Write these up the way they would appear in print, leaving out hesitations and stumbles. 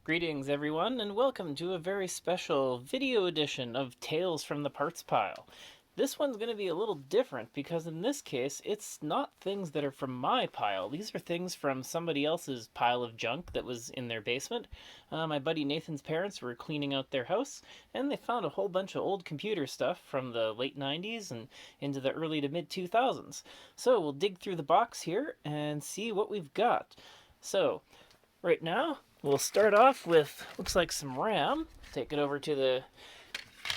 Greetings everyone, and welcome to a very special video edition of Tales from the Parts Pile. This one's going to be a little different because in this case, it's not things that are from my pile. These are things from somebody else's pile of junk that was in their basement. My buddy Nathan's parents were cleaning out their house, and they found a whole bunch of old computer stuff from the late 90s and into the early to mid 2000s. So we'll dig through the box here and see what we've got. So, right now, we'll start off with, looks like some RAM. Take it over to the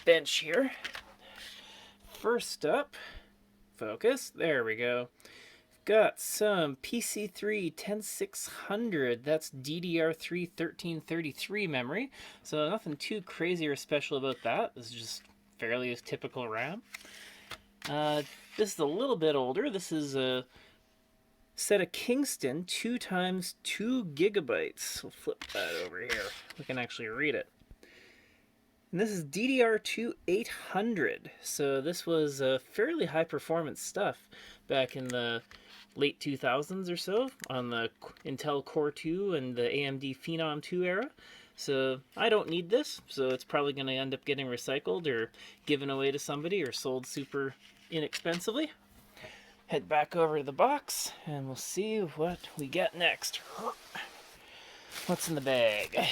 bench here. First up, focus, there we go. Got some PC3 10600, that's DDR3 1333 memory. So nothing too crazy or special about that. This is just fairly typical RAM. This is a little bit older. This is a set of Kingston 2x2 gigabytes. We'll flip that over here. We can actually read it. And this is DDR2 800. So this was fairly high performance stuff back in the late 2000s or so on the Intel Core 2 and the AMD Phenom 2 era. So I don't need this, so it's probably going to end up getting recycled or given away to somebody or sold super inexpensively. Head back over to the box, and we'll see what we get next. What's in the bag?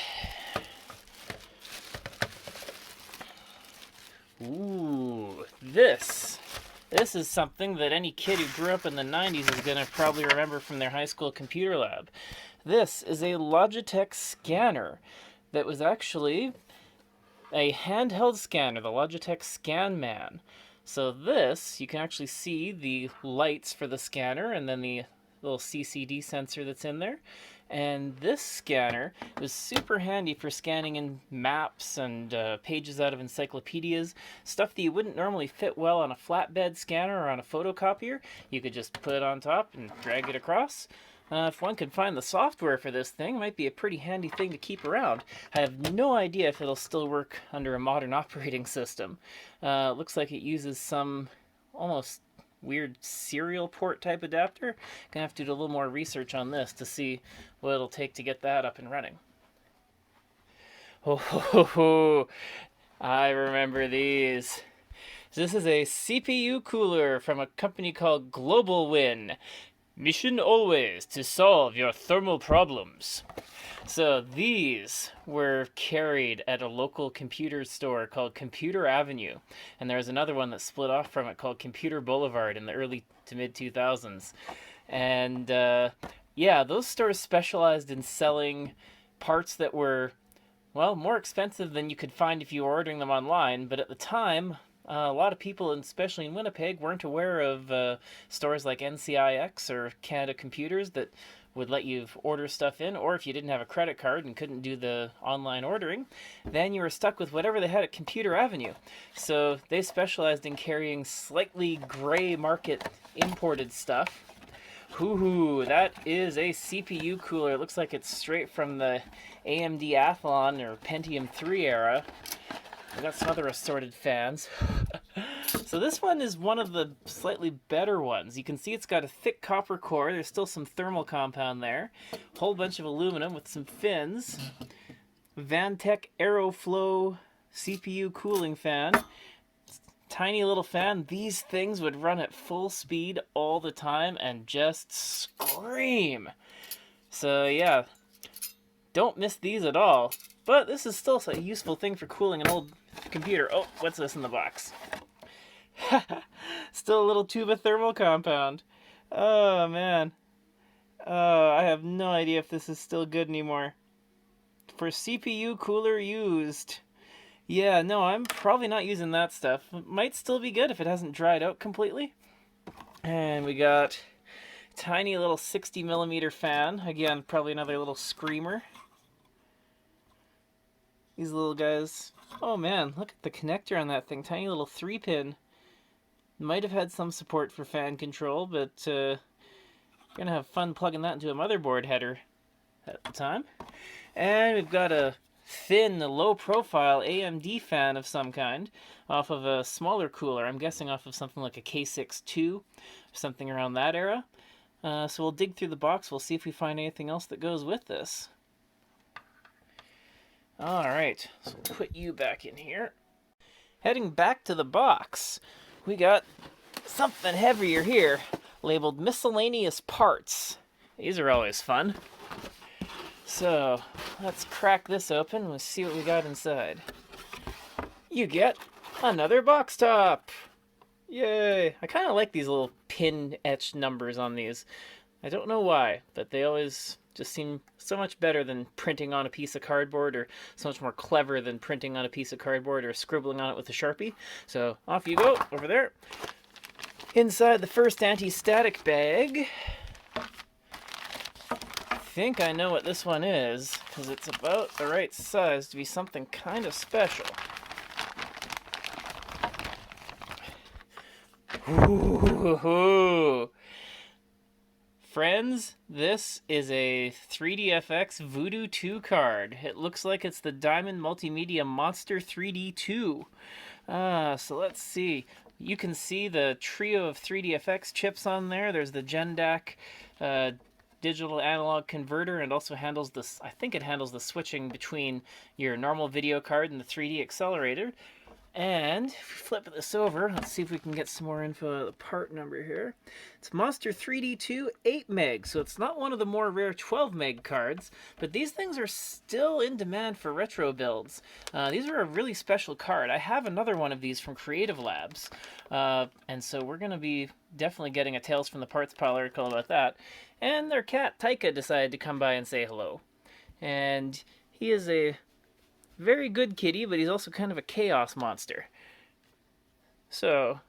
Ooh, this is something that any kid who grew up in the 90s is going to probably remember from their high school computer lab. This is a Logitech scanner that was actually a handheld scanner, the Logitech ScanMan. So this, you can actually see the lights for the scanner and then the little CCD sensor that's in there. And this scanner was super handy for scanning in maps and pages out of encyclopedias, stuff that you wouldn't normally fit well on a flatbed scanner or on a photocopier. You could just put it on top and drag it across. If one could find the software for this thing, it might be a pretty handy thing to keep around. I have no idea if it'll still work under a modern operating system. Looks like it uses some almost weird serial port type adapter. Gonna have to do a little more research on this to see what it'll take to get that up and running. Oh, I remember these. This is a CPU cooler from a company called Global Win. Mission always to solve your thermal problems. So these were carried at a local computer store called Computer Avenue. And there was another one that split off from it called Computer Boulevard in the early to mid 2000s. And yeah, those stores specialized in selling parts that were, well, more expensive than you could find if you were ordering them online. But at the time, a lot of people, especially in Winnipeg, weren't aware of stores like NCIX or Canada Computers that would let you order stuff in, or if you didn't have a credit card and couldn't do the online ordering, then you were stuck with whatever they had at Computer Avenue. So they specialized in carrying slightly gray market imported stuff. Hoo-hoo, that is a CPU cooler. It looks like it's straight from the AMD Athlon or Pentium 3 era. We got some other assorted fans. So this one is one of the slightly better ones. You can see it's got a thick copper core. There's still some thermal compound there. A whole bunch of aluminum with some fins. Vantech Aeroflow CPU cooling fan. Tiny little fan. These things would run at full speed all the time and just scream. So yeah, don't miss these at all. But this is still a useful thing for cooling an old computer. Oh, what's this in the box? Still a little tube of thermal compound. Oh, man. I have no idea if this is still good anymore. For CPU cooler used. Yeah, no, I'm probably not using that stuff. It might still be good if it hasn't dried out completely. And we got a tiny little 60mm fan. Again, probably another little screamer. These little guys. Oh man, look at the connector on that thing. Tiny little 3-pin. Might have had some support for fan control, but gonna have fun plugging that into a motherboard header at the time. And we've got a thin, low-profile AMD fan of some kind off of a smaller cooler. I'm guessing off of something like a K6-2, something around that era. So we'll dig through the box. We'll see if we find anything else that goes with this. All right, so we'll put you back in here. Heading back to the box, we got something heavier here, labeled miscellaneous parts. These are always fun. So let's crack this open and we'll see what we got inside. You get another box top. Yay! I kind of like these little pin etched numbers on these. I don't know why, but they always just seem so much better than printing on a piece of cardboard, or so much more clever than printing on a piece of cardboard or scribbling on it with a Sharpie. So off you go, over there. Inside the first anti-static bag, I think I know what this one is, because it's about the right size to be something kind of special. Ooh. Friends, this is a 3DFX Voodoo 2 card. It looks like it's the Diamond Multimedia Monster 3D 2. So let's see. You can see the trio of 3DFX chips on there. There's the GenDAC digital analog converter, and also handles this. I think it handles the switching between your normal video card and the 3D accelerator. And if we flip this over, let's see if we can get some more info of the part number here. It's Monster 3D2 8 meg, so it's not one of the more rare 12 meg cards, but these things are still in demand for retro builds. These are a really special card. I have another one of these from Creative Labs, and so we're going to be definitely getting a Tales from the Parts Pile article about that. And their cat, Taika, decided to come by and say hello. And he is a very good kitty, but he's also kind of a chaos monster. So,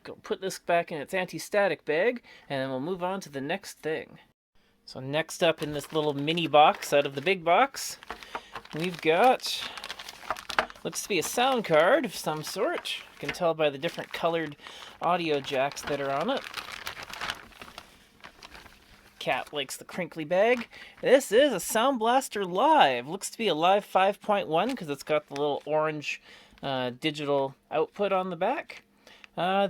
go put this back in its anti-static bag, and then we'll move on to the next thing. So next up in this little mini box out of the big box, we've got, looks to be a sound card of some sort. You can tell by the different colored audio jacks that are on it. Cat likes the crinkly bag. This is a Sound Blaster Live. Looks to be a Live 5.1 because it's got the little orange digital output on the back.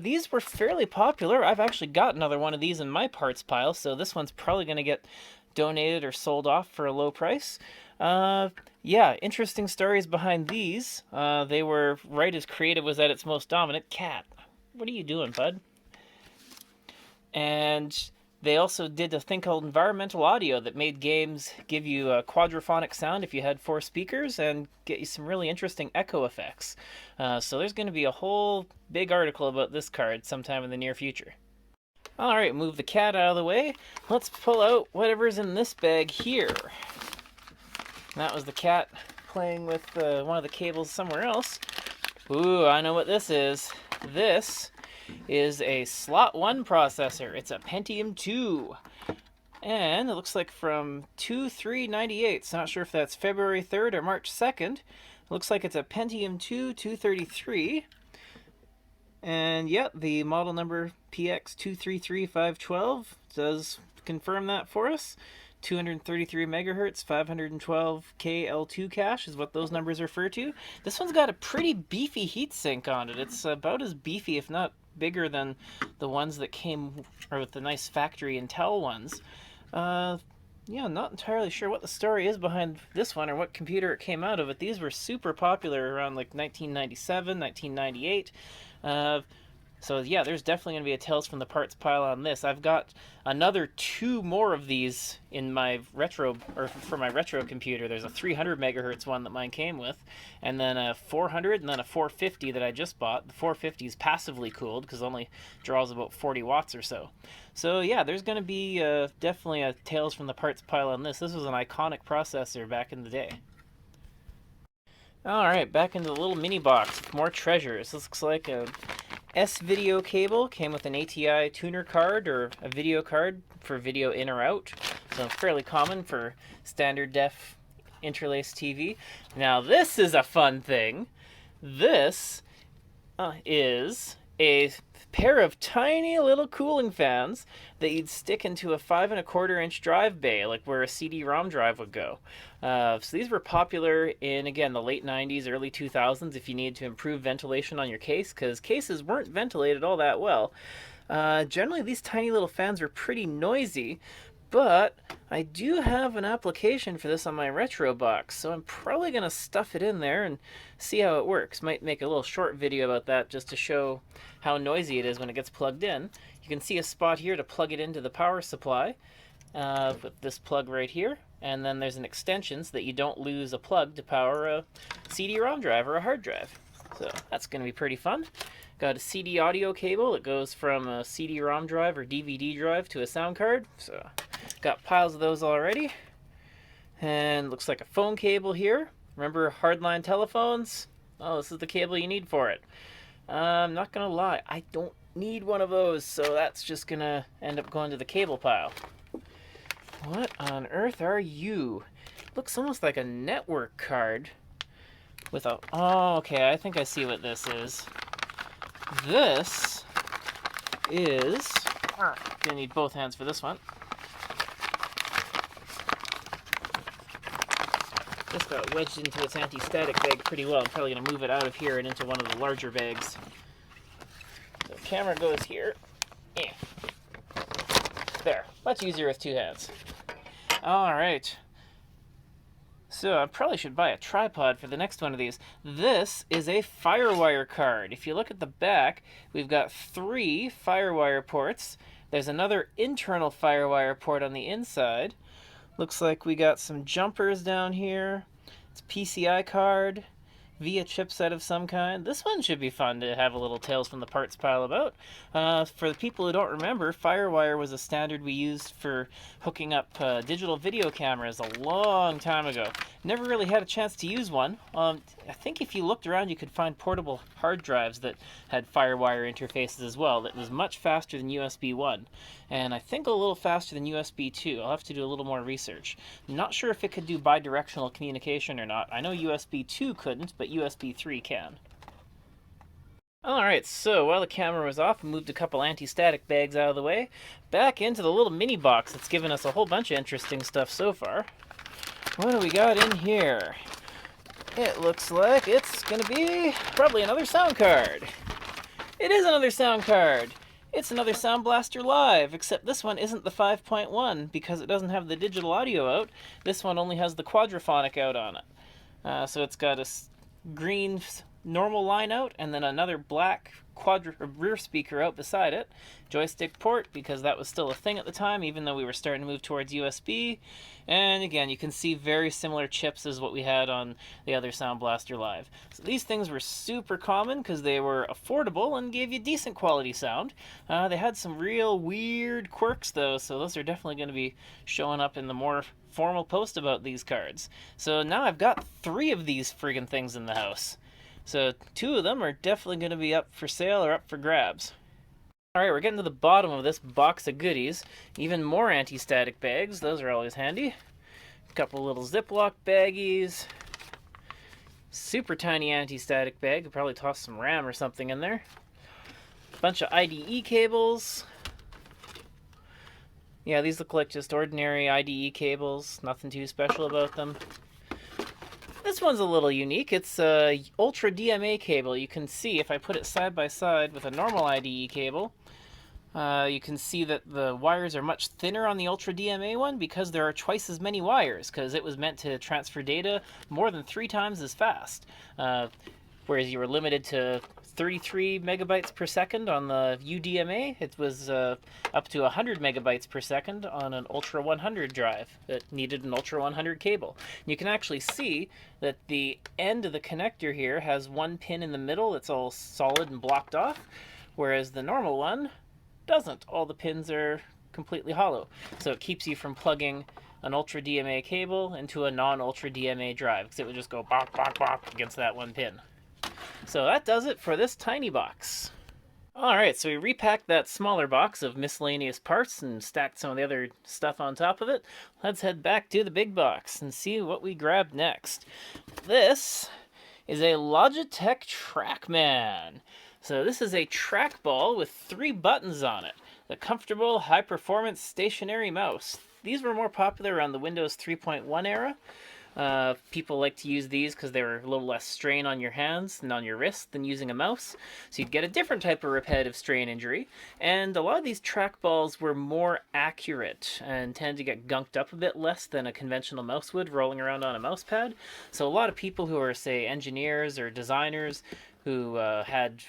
These were fairly popular. I've actually got another one of these in my parts pile, so this one's probably going to get donated or sold off for a low price. Yeah, interesting stories behind these. They were right as creative was at its most dominant. Cat, what are you doing, bud? And they also did a thing called environmental audio that made games give you a quadraphonic sound if you had 4 speakers and get you some really interesting echo effects. So there's going to be a whole big article about this card sometime in the near future. Alright, move the cat out of the way. Let's pull out whatever's in this bag here. And that was the cat playing with one of the cables somewhere else. Ooh, I know what this is. This is a Slot 1 processor. It's a Pentium 2. And it looks like from 2/3/98. So not sure if that's February 3rd or March 2nd. It looks like it's a Pentium 2 233. And yep, the model number PX233512 does confirm that for us. 233 megahertz, 512K L2 cache is what those numbers refer to. This one's got a pretty beefy heatsink on it. It's about as beefy, if not bigger, than the ones that came, or with the nice factory Intel ones. Yeah, not entirely sure what the story is behind this one or what computer it came out of, but these were super popular around like 1997, 1998. So yeah, there's definitely going to be a Tales from the Parts pile on this. I've got another 2 more of these in my retro, or for my retro computer. There's a 300 megahertz one that mine came with, and then a 400, and then a 450 that I just bought. The 450 is passively cooled because it only draws about 40 watts or so. So yeah, there's going to be definitely a Tales from the Parts pile on this. This was an iconic processor back in the day. Alright, back into the little mini box with more treasures. This looks like a S-video cable. Came with an ATI tuner card, or a video card for video in or out. So fairly common for standard def interlaced TV. Now this is a fun thing. This is a pair of tiny little cooling fans that you'd stick into a 5 1/4 inch drive bay, like where a CD-ROM drive would go. So these were popular in, again, the late 90s, early 2000s if you needed to improve ventilation on your case, because cases weren't ventilated all that well. Generally, these tiny little fans were pretty noisy, But I do have an application for this on my retro box, so I'm probably going to stuff it in there and see how it works. Might make a little short video about that just to show how noisy it is when it gets plugged in. You can see a spot here to plug it into the power supply with this plug right here. And then there's an extension so that you don't lose a plug to power a CD-ROM drive or a hard drive. So that's going to be pretty fun. Got a CD audio cable that goes from a CD-ROM drive or DVD drive to a sound card. So got piles of those already. And looks like a phone cable here. Remember hardline telephones? Oh, this is the cable you need for it. I'm not going to lie, I don't need one of those, so that's just going to end up going to the cable pile. What on earth are you? Looks almost like a network card with a... Oh, okay, I think I see what this is. This is... Gonna need both hands for this one. This got wedged into its anti-static bag pretty well. I'm probably gonna move it out of here and into one of the larger bags. The camera goes here. Yeah. There, much easier with two hands. Alright. So I probably should buy a tripod for the next one of these. This is a FireWire card. If you look at the back, we've got 3 FireWire ports. There's another internal FireWire port on the inside. Looks like we got some jumpers down here. It's a PCI card via chipset of some kind. This one should be fun to have a little Tales from the Parts pile about. For the people who don't remember, FireWire was a standard we used for hooking up digital video cameras a long time ago. Never really had a chance to use one. I think if you looked around you could find portable hard drives that had FireWire interfaces as well. That was much faster than USB 1. And I think a little faster than USB 2. I'll have to do a little more research. I'm not sure if it could do bidirectional communication or not. I know USB 2 couldn't, but USB 3 can. Alright, so while the camera was off, I moved a couple anti-static bags out of the way. Back into the little mini box that's given us a whole bunch of interesting stuff so far. What do we got in here? It looks like it's going to be probably another sound card. It is another sound card. It's another Sound Blaster Live, except this one isn't the 5.1 because it doesn't have the digital audio out. This one only has the quadraphonic out on it. So it's got a green normal line out and then another black rear speaker out beside it. Joystick port, because that was still a thing at the time, even though we were starting to move towards USB. And again, you can see very similar chips as what we had on the other Sound Blaster Live. So these things were super common because they were affordable and gave you decent quality sound. They had some real weird quirks though, so those are definitely going to be showing up in the more formal post about these cards. So now I've got 3 of these friggin' things in the house. So 2 of them are definitely going to be up for sale or up for grabs. Alright, we're getting to the bottom of this box of goodies. Even more anti-static bags. Those are always handy. A couple little Ziploc baggies. Super tiny anti-static bag. Could probably toss some RAM or something in there. Bunch of IDE cables. Yeah, these look like just ordinary IDE cables. Nothing too special about them. This one's a little unique. It's a Ultra DMA cable. You can see if I put it side by side with a normal IDE cable, you can see that the wires are much thinner on the Ultra DMA one because there are twice as many wires, because it was meant to transfer data more than 3 times as fast. Whereas you were limited to 33 megabytes per second on the UDMA, it was up to 100 megabytes per second on an Ultra 100 drive that needed an Ultra 100 cable. You can actually see that the end of the connector here has 1 pin in the middle that's all solid and blocked off, whereas the normal one doesn't. All the pins are completely hollow. So it keeps you from plugging an Ultra DMA cable into a non-Ultra DMA drive, because it would just go bonk, bonk, bonk against that 1 pin. So that does it for this tiny box. Alright, so we repacked that smaller box of miscellaneous parts and stacked some of the other stuff on top of it. Let's head back to the big box and see what we grabbed next. This is a Logitech TrackMan. So this is a trackball with 3 buttons on it. The comfortable, high-performance stationary mouse. These were more popular around the Windows 3.1 era. People like to use these because they're a little less strain on your hands and on your wrist than using a mouse. So you'd get a different type of repetitive strain injury. And a lot of these trackballs were more accurate and tend to get gunked up a bit less than a conventional mouse would rolling around on a mouse pad. So a lot of people who are, say, engineers or designers who had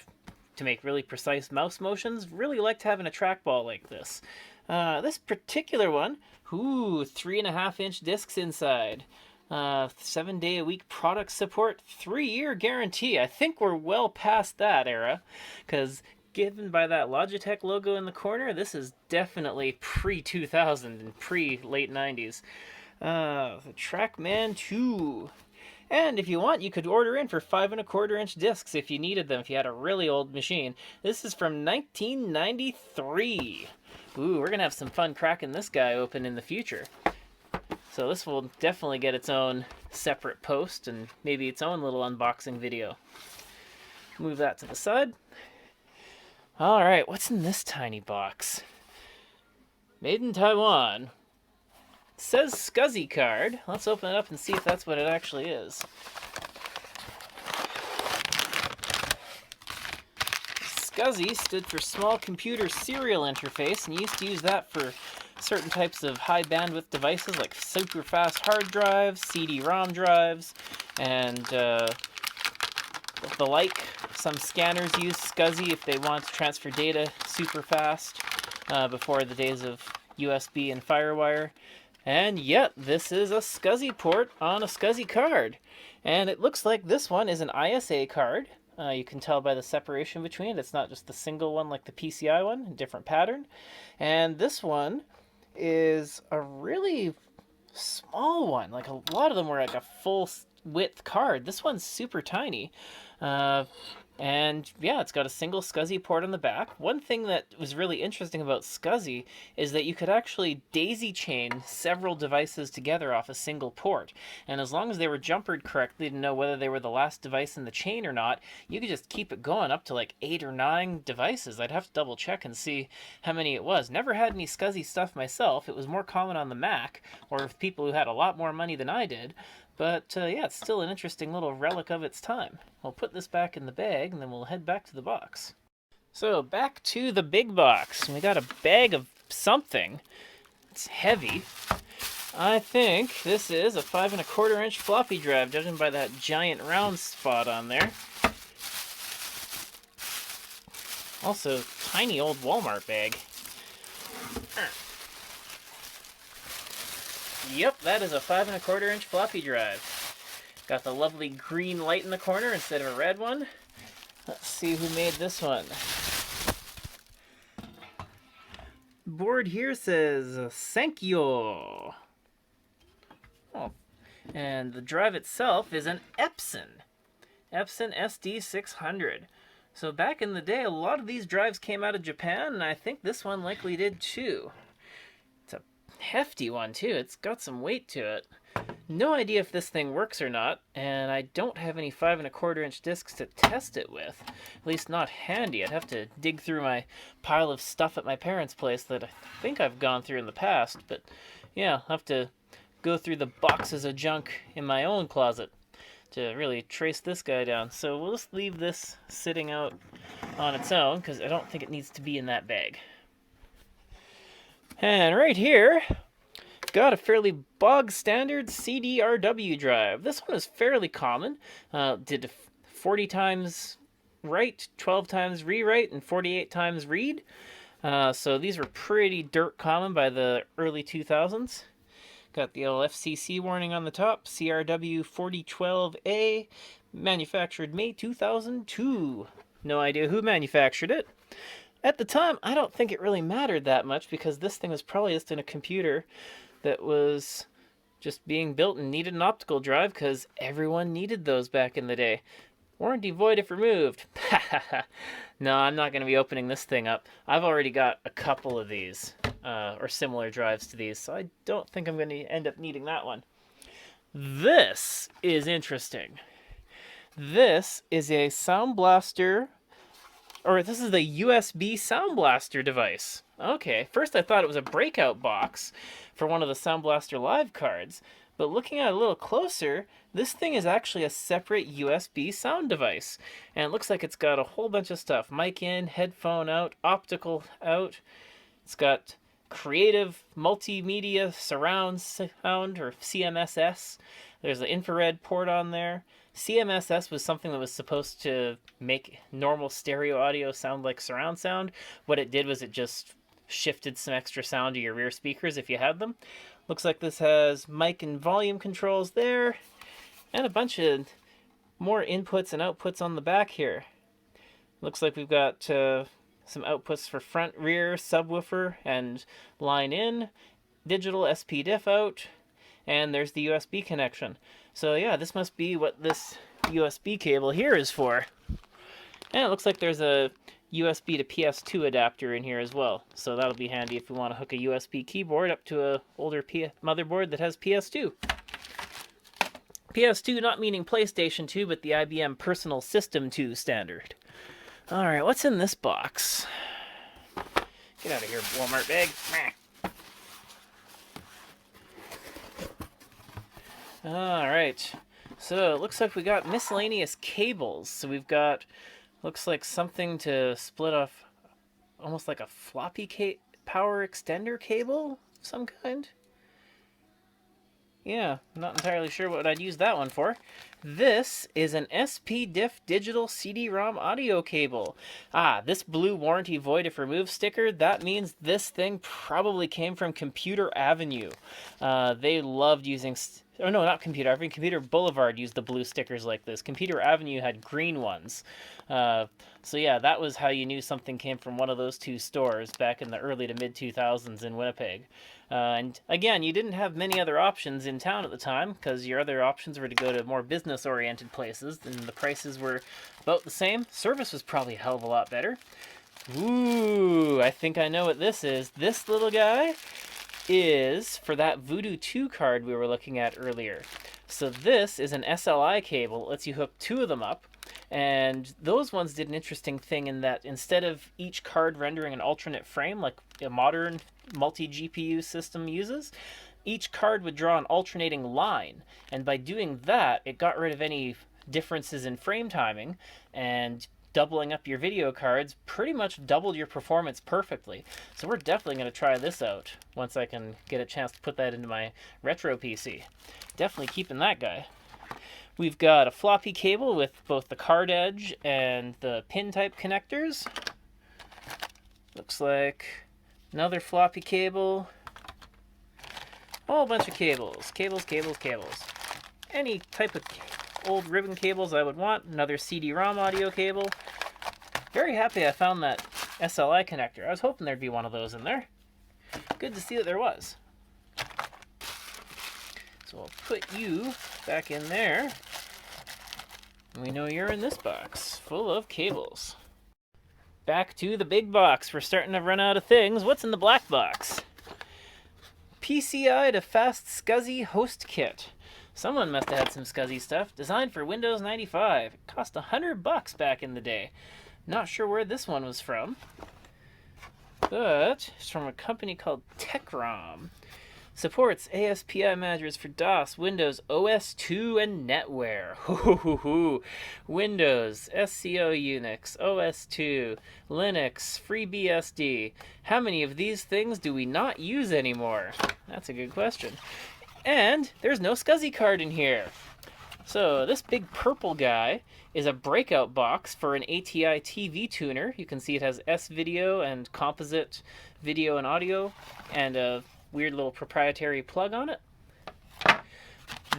to make really precise mouse motions really liked having a trackball like this. This particular one, 3.5-inch discs inside. 7-day-a-week product support, 3-year guarantee. I think we're well past that era, because given by that Logitech logo in the corner, this is definitely pre-2000 and pre-late 90s. The Trackman 2. And if you want, you could order in for 5.25-inch discs if you needed them, if you had a really old machine. This is from 1993. Ooh, we're going to have some fun cracking this guy open in the future. So this will definitely get its own separate post and maybe its own little unboxing video. Move that to the side. All right, what's in this tiny box? Made in Taiwan. It says SCSI card. Let's open it up and see if that's what it actually is. SCSI stood for Small Computer Serial Interface, and you used to use that for certain types of high bandwidth devices like super fast hard drives, CD-ROM drives, and the like. Some scanners use SCSI if they want to transfer data super fast before the days of USB and FireWire. And yet, this is a SCSI port on a SCSI card. And it looks like this one is an ISA card. You can tell by the separation between it. It's not just the single one like the PCI one, a different pattern. And this one is a really small one. Like a lot of them were like a full width card. This one's super tiny. And yeah, it's got a single SCSI port on the back. One thing that was really interesting about SCSI is that you could actually daisy chain several devices together off a single port. And as long as they were jumpered correctly to know whether they were the last device in the chain or not, you could just keep it going up to like 8 or 9 devices. I'd have to double check and see how many it was. Never had any SCSI stuff myself. It was more common on the Mac or with people who had a lot more money than I did. But yeah, it's still an interesting little relic of its time. We'll put this back in the bag, and then we'll head back to the box. So, back to the big box. We got a bag of something. It's heavy. I think this is a 5.25-inch floppy drive, judging by that giant round spot on there. Also, tiny old Walmart bag. Yep, that is a 5.25-inch floppy drive. Got the lovely green light in the corner instead of a red one. Let's see who made this one. Board here says Sankyo. Oh, and the drive itself is an Epson SD600. So back in the day, a lot of these drives came out of Japan, and I think this one likely did too. It's a hefty one too. It's got some weight to it. No idea if this thing works or not, and I don't have any 5.25-inch discs to test it with. At least not handy. I'd have to dig through my pile of stuff at my parents' place that I think I've gone through in the past. But yeah, I'll have to go through the boxes of junk in my own closet to really trace this guy down. So we'll just leave this sitting out on its own, because I don't think it needs to be in that bag. And right here, got a fairly bog standard CDRW drive. This one is fairly common. Did 40 times write, 12 times rewrite, and 48 times read. So these were pretty dirt common by the early 2000s. Got the old FCC warning on the top. CRW 4012A, manufactured May 2002. No idea who manufactured it. At the time, I don't think it really mattered that much, because this thing was probably just in a computer that was just being built and needed an optical drive, because everyone needed those back in the day. Warranty void if removed. No, I'm not going to be opening this thing up. I've already got a couple of these, or similar drives to these, so I don't think I'm going to end up needing that one. This is interesting. This is a Sound Blaster, or this is the USB Sound Blaster device. Okay, first I thought it was a breakout box for one of the Sound Blaster Live cards, But looking at it a little closer, this thing is actually a separate USB sound device. And it looks like it's got a whole bunch of stuff. Mic in, headphone out, optical out. It's got creative multimedia surround sound, or CMSS. There's an infrared port on there. CMSS was something that was supposed to make normal stereo audio sound like surround sound. What it did was it just shifted some extra sound to your rear speakers if you had them. Looks like this has mic and volume controls there, and a bunch of more inputs and outputs on the back here. Looks like we've got some outputs for front, rear, subwoofer, and line in, digital SP-diff out, and there's the USB connection. So yeah, this must be what this USB cable here is for. And it looks like there's a USB to PS2 adapter in here as well. So that'll be handy if we want to hook a USB keyboard up to an older motherboard that has PS2. PS2 not meaning PlayStation 2, but the IBM Personal System 2 standard. Alright, what's in this box? Get out of here, Walmart bag. Alright, so it looks like we got miscellaneous cables. So we've got, looks like something to split off, almost like a floppy power extender cable of some kind. Yeah, I'm not entirely sure what I'd use that one for. This is an SP-diff digital CD-ROM audio cable. Ah, this blue warranty void if removed sticker, that means this thing probably came from Computer Avenue. They loved using... Oh no, not Computer Avenue. Computer Boulevard used the blue stickers like this. Computer Avenue had green ones. So yeah, that was how you knew something came from one of those two stores back in the early to mid-2000s in Winnipeg. And again, you didn't have many other options in town at the time, because your other options were to go to more business-oriented places, and the prices were about the same. Service was probably a hell of a lot better. Ooh, I think I know what this is. This little guy is for that Voodoo 2 card we were looking at earlier. So this is an SLI cable. It lets you hook two of them up. And those ones did an interesting thing in that instead of each card rendering an alternate frame like a modern multi-GPU system uses, each card would draw an alternating line. And by doing that, it got rid of any differences in frame timing, and doubling up your video cards pretty much doubled your performance perfectly. So we're definitely going to try this out once I can get a chance to put that into my retro PC. Definitely keeping that guy. We've got a floppy cable with both the card edge and the pin type connectors. Looks like another floppy cable. A whole bunch of cables. Cables. Any type of old ribbon cables I would want. Another CD-ROM audio cable. Very happy I found that SLI connector. I was hoping there'd be one of those in there. Good to see that there was. So I'll put you back in there. We know you're in this box, full of cables. Back to the big box. We're starting to run out of things. What's in the black box? PCI to Fast SCSI host kit. Someone must have had some SCSI stuff. Designed for Windows 95. It cost $100 back in the day. Not sure where this one was from, but it's from a company called Techrom. Supports ASPI managers for DOS, Windows, OS2, and NetWare. Windows, SCO Unix, OS2, Linux, FreeBSD. How many of these things do we not use anymore? That's a good question. And there's no SCSI card in here. So this big purple guy is a breakout box for an ATI TV tuner. You can see it has S-video and composite video and audio, and a weird little proprietary plug on it.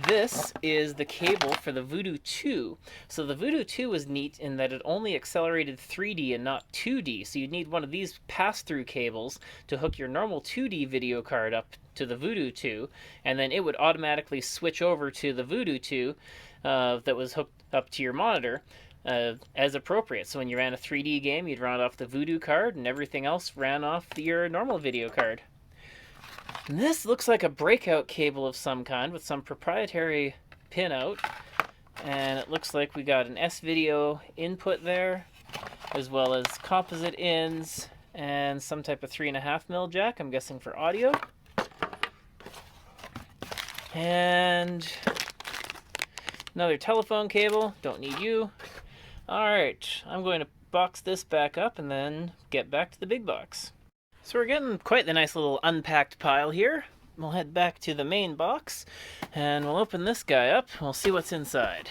This is the cable for the Voodoo 2. So the Voodoo 2 was neat in that it only accelerated 3D and not 2D. So you'd need one of these pass-through cables to hook your normal 2D video card up to the Voodoo 2, and then it would automatically switch over to the Voodoo 2 that was hooked up to your monitor as appropriate. So when you ran a 3D game, you'd run it off the Voodoo card, and everything else ran off your normal video card. And this looks like a breakout cable of some kind with some proprietary pin out. And it looks like we got an S-video input there, as well as composite ins and some type of 3.5mm jack, I'm guessing for audio. And another telephone cable. Don't need you. Alright, I'm going to box this back up and then get back to the big box. So we're getting quite the nice little unpacked pile here. We'll head back to the main box and we'll open this guy up. We'll see what's inside.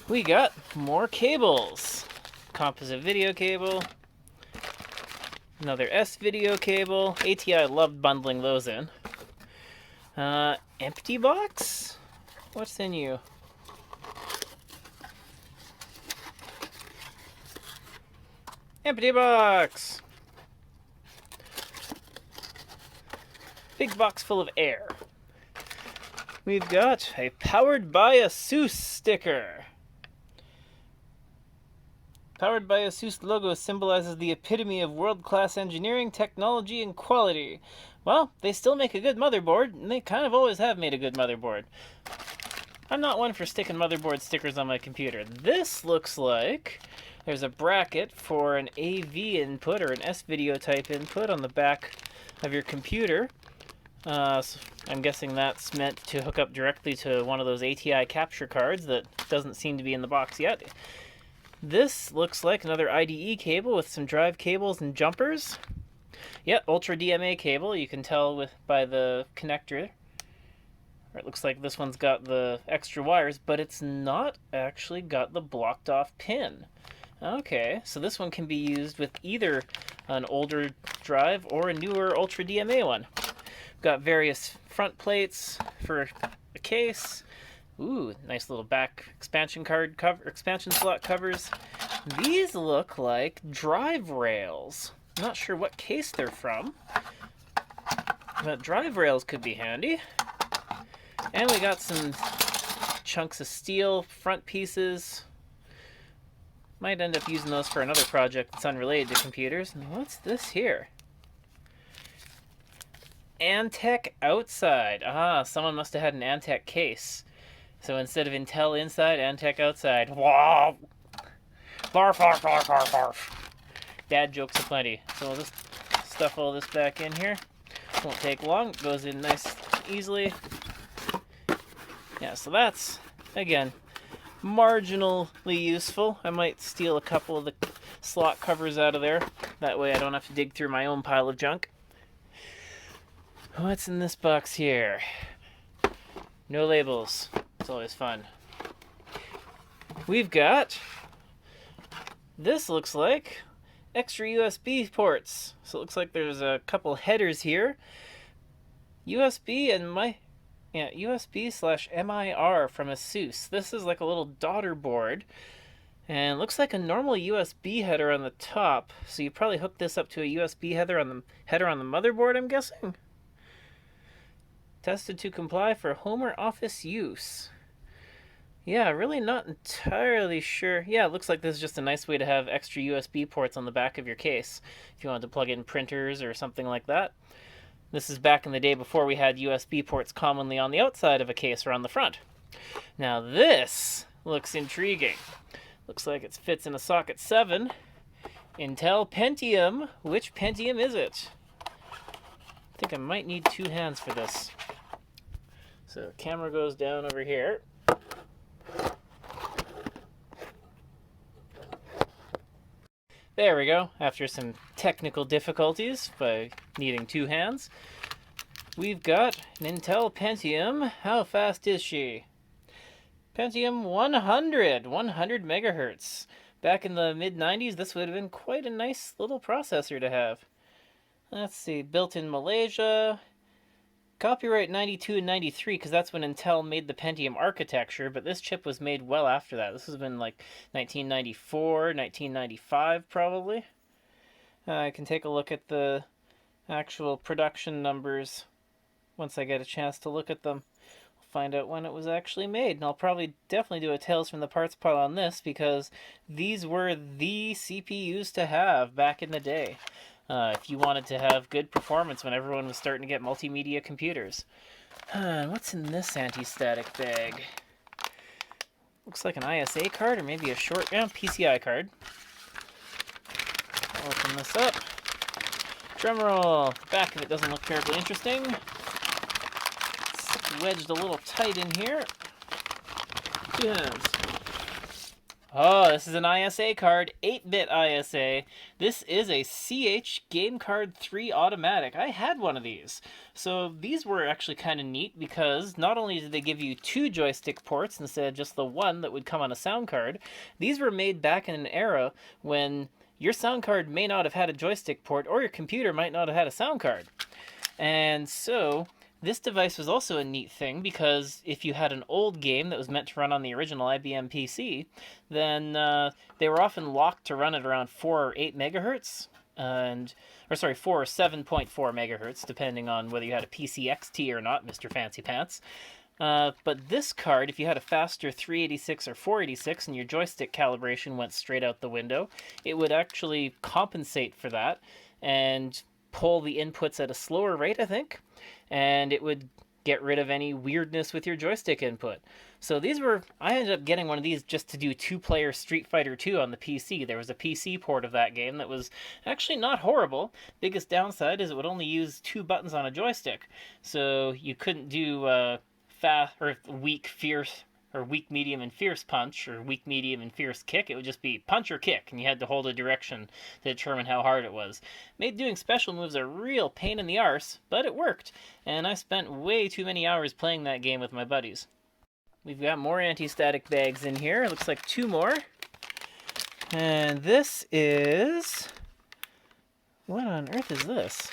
We got more cables. Composite video cable. Another S video cable. ATI loved bundling those in. Empty box? What's in you? Empty box! Big box full of air. We've got a Powered by ASUS sticker. Powered by ASUS logo symbolizes the epitome of world-class engineering, technology, and quality. Well, they still make a good motherboard, and they kind of always have made a good motherboard. I'm not one for sticking motherboard stickers on my computer. This looks like there's a bracket for an AV input or an S-video type input on the back of your computer. So I'm guessing that's meant to hook up directly to one of those ATI capture cards that doesn't seem to be in the box yet. This looks like another IDE cable with some drive cables and jumpers. Yep, Ultra DMA cable. You can tell by the connector. It looks like this one's got the extra wires, but it's not actually got the blocked off pin. Okay, so this one can be used with either an older drive or a newer Ultra DMA one. Got various front plates for a case. Ooh, nice little back expansion slot covers. These look like drive rails. I'm not sure what case they're from, but drive rails could be handy. And we got some chunks of steel, front pieces. Might end up using those for another project that's unrelated to computers. And what's this here? Antec outside. Ah, someone must have had an Antec case. So instead of Intel inside, Antec outside. Wow! Barf, barf, barf, barf, barf. Dad jokes aplenty. So we'll just stuff all this back in here. Won't take long. It goes in nice, easily. Yeah, so that's, again, marginally useful. I might steal a couple of the slot covers out of there. That way I don't have to dig through my own pile of junk. What's in this box here? No labels. It's always fun. We've got, this looks like extra USB ports. So it looks like there's a couple headers here. USB and USB/MIR from ASUS. This is like a little daughter board. And it looks like a normal USB header on the top. So you probably hook this up to a USB header on the motherboard, I'm guessing. Tested to comply for home or office use. Yeah, really not entirely sure. Yeah, it looks like this is just a nice way to have extra USB ports on the back of your case if you wanted to plug in printers or something like that. This is back in the day before we had USB ports commonly on the outside of a case or on the front. Now this looks intriguing. Looks like it fits in a socket 7. Intel Pentium. Which Pentium is it? I think I might need 2 hands for this. So camera goes down over here. There we go. After some technical difficulties by needing 2 hands, we've got an Intel Pentium. How fast is she? Pentium 100 megahertz. Back in the mid-90s, this would have been quite a nice little processor to have. Let's see, built in Malaysia. Copyright 92 and 93, because that's when Intel made the Pentium architecture, but this chip was made well after that. This has been like 1994, 1995 probably. I can take a look at the actual production numbers once I get a chance to look at them. I'll find out when it was actually made, and I'll probably definitely do a Tales from the Parts pile on this, because these were the CPUs to have back in the day. If you wanted to have good performance when everyone was starting to get multimedia computers. What's in this anti-static bag? Looks like an ISA card or maybe a PCI card. I'll open this up. Drum roll. The back of it doesn't look terribly interesting. Let's wedged a little tight in here. Two hands. Oh, this is an ISA card, 8-bit ISA. This is a CH Game Card 3 automatic. I had one of these. So these were actually kind of neat because not only did they give you 2 joystick ports instead of just the one that would come on a sound card, these were made back in an era when your sound card may not have had a joystick port or your computer might not have had a sound card. And so this device was also a neat thing because if you had an old game that was meant to run on the original IBM PC, then they were often locked to run at around 4 or 8 megahertz, 4 or 7.4 megahertz, depending on whether you had a PC XT or not, Mr. Fancy Pants. But this card, if you had a faster 386 or 486 and your joystick calibration went straight out the window, it would actually compensate for that and pull the inputs at a slower rate, I think, and it would get rid of any weirdness with your joystick input. So I ended up getting one of these just to do 2-player Street Fighter 2 on the PC. There was a PC port of that game that was actually not horrible. Biggest downside is it would only use 2 buttons on a joystick, so you couldn't do fast or weak, fierce, or weak, medium, and fierce punch, or weak, medium, and fierce kick. It would just be punch or kick, and you had to hold a direction to determine how hard it was. Made doing special moves a real pain in the arse, but it worked, and I spent way too many hours playing that game with my buddies. We've got more anti-static bags in here. It looks like 2 more. And this is... what on earth is this?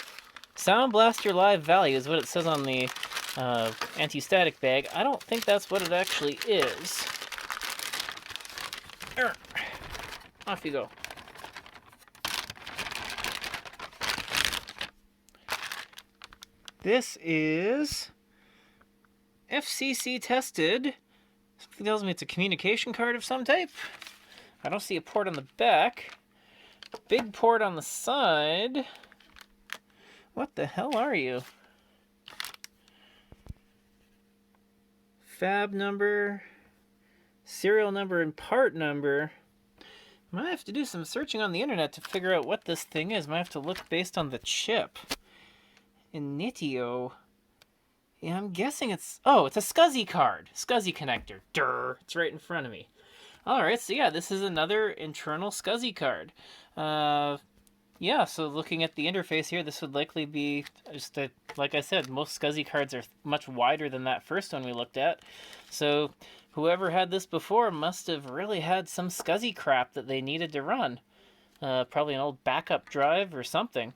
Sound Blaster Live Value is what it says on the anti-static bag. I don't think that's what it actually is. Off you go. This is FCC tested. Something tells me it's a communication card of some type. I don't see a port on the back. Big port on the side. What the hell are you? Fab number, serial number, and part number. Might have to do some searching on the internet to figure out what this thing is. Might have to look based on the chip. Initio. Yeah, I'm guessing it's... oh, it's a SCSI card. SCSI connector. Durr. It's right in front of me. Alright, so yeah, this is another internal SCSI card. Yeah, so looking at the interface here, this would likely be just like I said, most SCSI cards are much wider than that first one we looked at. So whoever had this before must have really had some SCSI crap that they needed to run. Probably an old backup drive or something.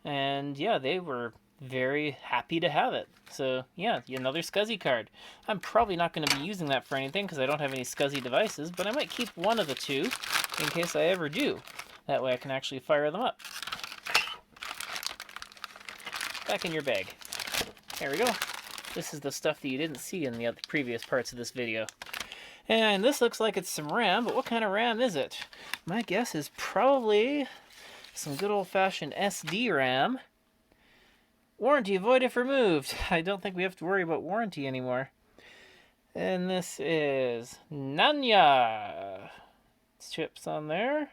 And yeah, they were very happy to have it. So yeah, another SCSI card. I'm probably not going to be using that for anything because I don't have any SCSI devices, but I might keep one of the 2 in case I ever do. That way I can actually fire them up. Back in your bag. There we go. This is the stuff that you didn't see in the other previous parts of this video. And this looks like it's some RAM, but what kind of RAM is it? My guess is probably some good old-fashioned SD RAM. Warranty void if removed. I don't think we have to worry about warranty anymore. And this is Nanya. Chips on there.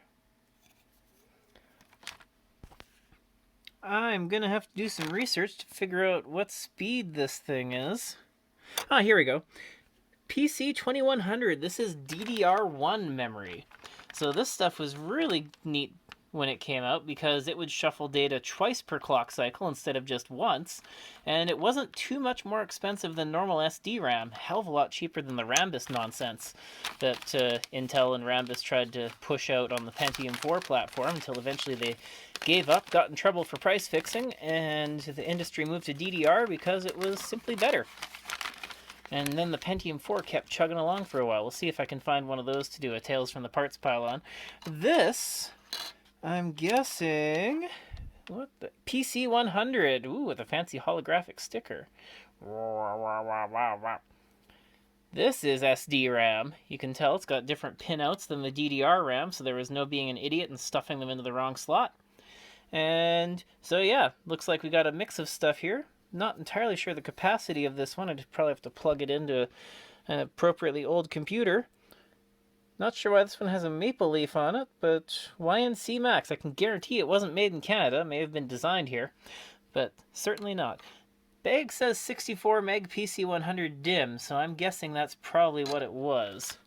I'm going to have to do some research to figure out what speed this thing is. Ah, here we go. PC 2100. This is DDR1 memory. So this stuff was really neat when it came out because it would shuffle data twice per clock cycle instead of just once. And it wasn't too much more expensive than normal SD-RAM. Hell of a lot cheaper than the Rambus nonsense that Intel and Rambus tried to push out on the Pentium 4 platform until eventually they gave up, got in trouble for price fixing, and the industry moved to DDR because it was simply better. And then the Pentium 4 kept chugging along for a while. We'll see if I can find one of those to do a Tales from the Parts pile on. This, I'm guessing, what the PC 100. Ooh, with a fancy holographic sticker. This is SD-RAM. You can tell it's got different pinouts than the DDR RAM, so there was no being an idiot and stuffing them into the wrong slot. And so yeah, looks like we got a mix of stuff here. Not entirely sure the capacity of this one. I'd probably have to plug it into an appropriately old computer. Not sure why this one has a maple leaf on it, but YNC Max. I can guarantee it wasn't made in Canada. It may have been designed here, but certainly not. Bag says 64 meg PC100 DIMM, so I'm guessing that's probably what it was.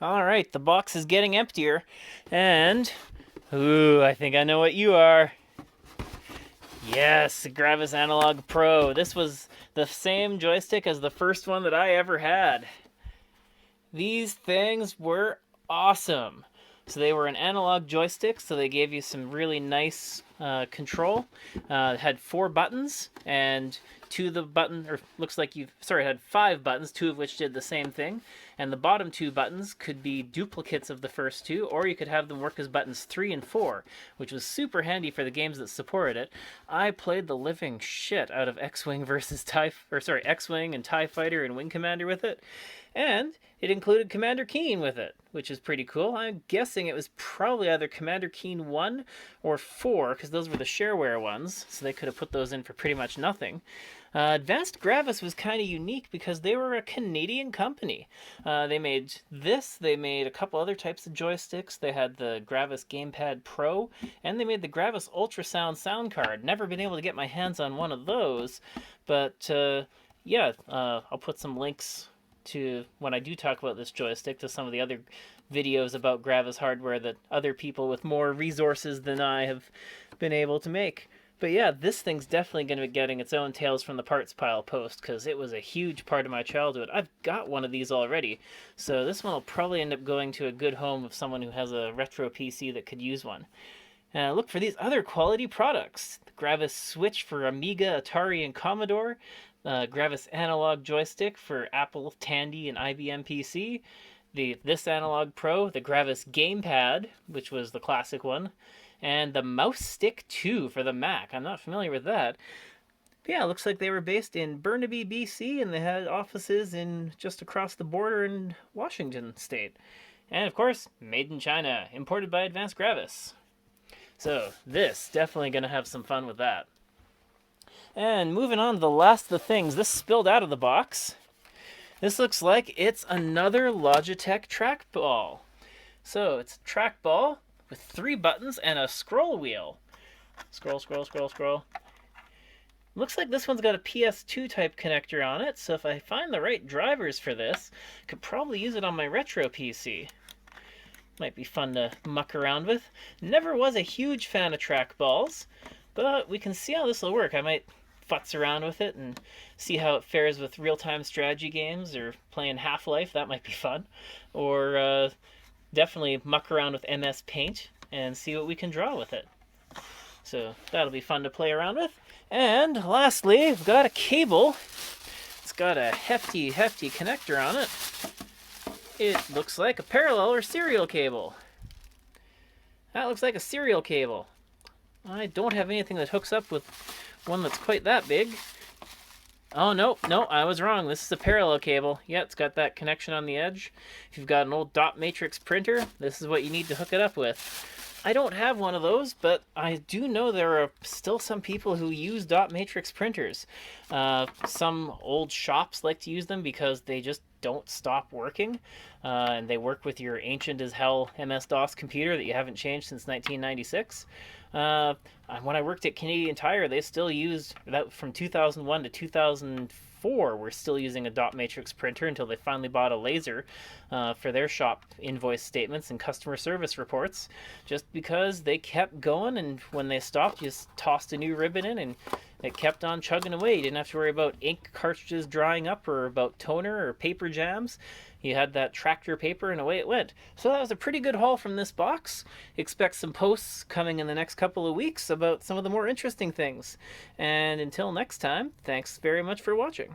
Alright, the box is getting emptier, and... Ooh, I think I know what you are. Yes, Gravis Analog Pro. This was the same joystick as the first one that I ever had. These things were awesome. So they were an analog joystick, so they gave you some really nice control. It had 4 buttons, and two of the buttons, or looks like it had 5 buttons, 2 of which did the same thing. And the bottom 2 buttons could be duplicates of the first 2, or you could have them work as buttons 3 and 4, which was super handy for the games that supported it. I played the living shit out of X-Wing versus X-Wing and TIE Fighter and Wing Commander with it. And it included Commander Keen with it, which is pretty cool. I'm guessing it was probably either Commander Keen 1 or 4, because those were the shareware ones, so they could have put those in for pretty much nothing. Advanced Gravis was kind of unique because they were a Canadian company. They made this, they made a couple other types of joysticks. They had the Gravis Gamepad Pro, and they made the Gravis Ultrasound sound card. Never been able to get my hands on one of those, but yeah, I'll put some links to, when I do talk about this joystick, to some of the other videos about Gravis hardware that other people with more resources than I have been able to make. But yeah, this thing's definitely going to be getting its own Tales from the Parts Pile post, because it was a huge part of my childhood. I've got one of these already, so this one will probably end up going to a good home of someone who has a retro PC that could use one. Look for these other quality products. The Gravis Switch for Amiga, Atari, and Commodore. Gravis Analog Joystick for Apple, Tandy, and IBM PC. This Analog Pro, the Gravis Gamepad, which was the classic one, and the Mouse Stick 2 for the Mac. I'm not familiar with that. But yeah, it looks like they were based in Burnaby, BC, and they had offices in just across the border in Washington State. And of course, made in China, imported by Advanced Gravis. So this, definitely going to have some fun with that. And moving on to the last of the things, this spilled out of the box. This looks like it's another Logitech trackball. So it's a trackball with 3 buttons and a scroll wheel. Scroll, scroll, scroll, scroll. Looks like this one's got a PS2 type connector on it, so if I find the right drivers for this, I could probably use it on my retro PC. Might be fun to muck around with. Never was a huge fan of trackballs, but we can see how this will work. I might futz around with it and see how it fares with real-time strategy games or playing Half-Life. That might be fun. Or definitely muck around with MS Paint and see what we can draw with it. So that'll be fun to play around with. And lastly, we've got a cable. It's got a hefty connector on it. It looks like a parallel or serial cable. That looks like a serial cable. I don't have anything that hooks up with one that's quite that big. Oh, no, I was wrong. This is a parallel cable. Yeah, it's got that connection on the edge. If you've got an old dot matrix printer, this is what you need to hook it up with. I don't have one of those, but I do know there are still some people who use dot matrix printers. Some old shops like to use them because they just don't stop working, and they work with your ancient as hell MS-DOS computer that you haven't changed since 1996. When I worked at Canadian Tire, they still used that from 2001 to 2004. We're still using a dot matrix printer until they finally bought a laser for their shop invoice statements and customer service reports, just because they kept going, and when they stopped, you just tossed a new ribbon in and it kept on chugging away. You didn't have to worry about ink cartridges drying up or about toner or paper jams. You had that tractor paper and away it went. So that was a pretty good haul from this box. Expect some posts coming in the next couple of weeks about some of the more interesting things. And until next time, thanks very much for watching.